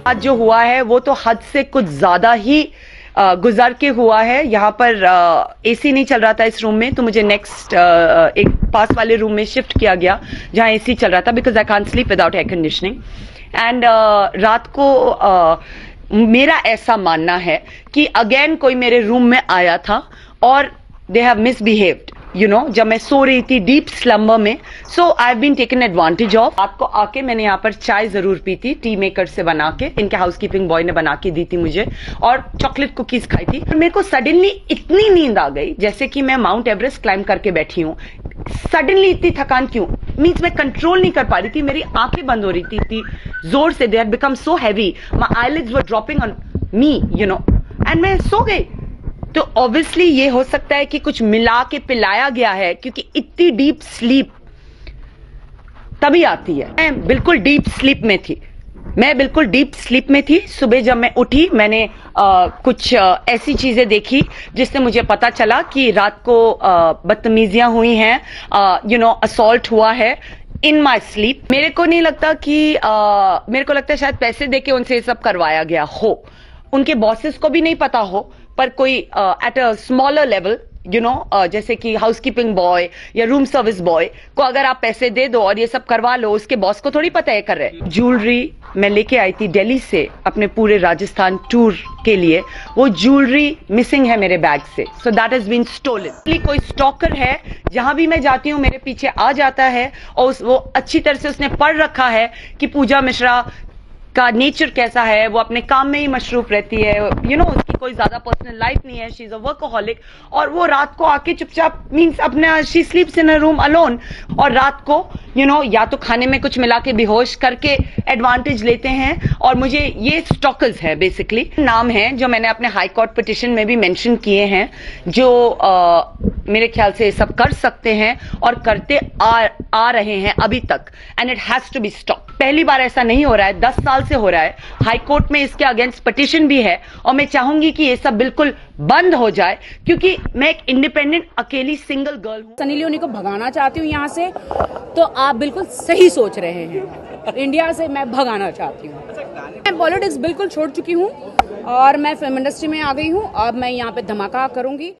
आज जो हुआ है वो तो हद से कुछ ज्यादा ही गुजर के हुआ है। यहाँ पर एसी नहीं चल रहा था इस रूम में, तो मुझे नेक्स्ट एक पास वाले रूम में शिफ्ट किया गया जहाँ एसी चल रहा था, because I can't sleep without air conditioning. And रात को मेरा ऐसा मानना है कि अगेन कोई मेरे रूम में आया था और they have misbehaved, you know, जब मैं सो रही थी डीप स्लम्बर में। So I have been taken advantage of. आपको आके मैंने यहाँ पर चाय जरूर पी थी, टी मेकर से बना के, इनके हाउसकीपिंग बॉय ने बना के दी थी मुझे, और चॉकलेट कुकीज खाई थी। मेरे को सडनली इतनी नींद आ गई जैसे कि मैं माउंट एवरेस्ट क्लाइम करके बैठी हूँ। सडनली इतनी थकान क्यों, मीन्स मैं कंट्रोल नहीं कर पा रही थी, मेरी आंखें बंद हो रही थी इतनी जोर से। They had become so heavy, my eyelids were dropping on me, you know, and मैं सो गई। तो ऑब्वियसली ये हो सकता है कि कुछ मिला के पिलाया गया है, क्योंकि इतनी डीप स्लीप तभी आती है। मैं बिल्कुल डीप स्लीप में थी, मैं बिल्कुल डीप स्लीप में थी। सुबह जब मैं उठी मैंने कुछ ऐसी चीजें देखी जिससे मुझे पता चला कि रात को बदतमीजियां हुई हैं, यू नो, असॉल्ट हुआ है इन माई स्लीप। मेरे को नहीं लगता कि मेरे को लगता है शायद पैसे देके उनसे ये सब करवाया गया हो, उनके बॉसेस को भी नहीं पता हो, पर कोई at a smaller level, you know, जैसे कि हाउसकीपिंग बॉय या रूम सर्विस बॉय को अगर आप पैसे दे दो और ये सब करवा लो, उसके बॉस को थोड़ी पता है कर रहे। ज्वेलरी मैं लेके आई थी दिल्ली से अपने पूरे राजस्थान टूर के लिए, वो ज्वेलरी मिसिंग है मेरे बैग से। So that has been stolen. कोई स्टॉकर है, जहां भी मैं जाती हूँ मेरे पीछे आ जाता है, और वो अच्छी तरह से उसने पढ़ रखा है कि पूजा मिश्रा का नेचर कैसा है, वो अपने काम में ही मशरूफ रहती है, यू नो, उसकी कोई ज्यादा पर्सनल लाइफ नहीं है, शी इज अ वर्कहॉलिक। और वो रात को आके चुपचाप, मीन्स अपना, she स्लीप्स in a room alone, और रात को, यू नो, या तो खाने में कुछ मिला के बेहोश करके एडवांटेज लेते हैं। और मुझे ये स्टॉकर्स है बेसिकली, नाम है जो मैंने अपने हाई कोर्ट पिटिशन में भी मेंशन किए हैं, जो मेरे ख्याल से सब कर सकते हैं और करते आ रहे हैं अभी तक, and it has to be stop. पहली बार ऐसा नहीं हो रहा है, 10 साल से हो रहा है। हाई कोर्ट में इसके अगेंस्ट पिटिशन भी है, और मैं चाहूंगी कि ये सब बिल्कुल बंद हो जाए, क्योंकि मैं एक इंडिपेंडेंट अकेली सिंगल गर्ल हूँ। सनी लियोनी को भगाना चाहती हूँ यहाँ से, तो आप बिल्कुल सही सोच रहे हैं। इंडिया से मैं भगाना चाहती हूँ। मैं पॉलिटिक्स बिल्कुल छोड़ चुकी हूँ और मैं फिल्म इंडस्ट्री में आ गई हूँ। अब मैं यहाँ पे धमाका करूंगी।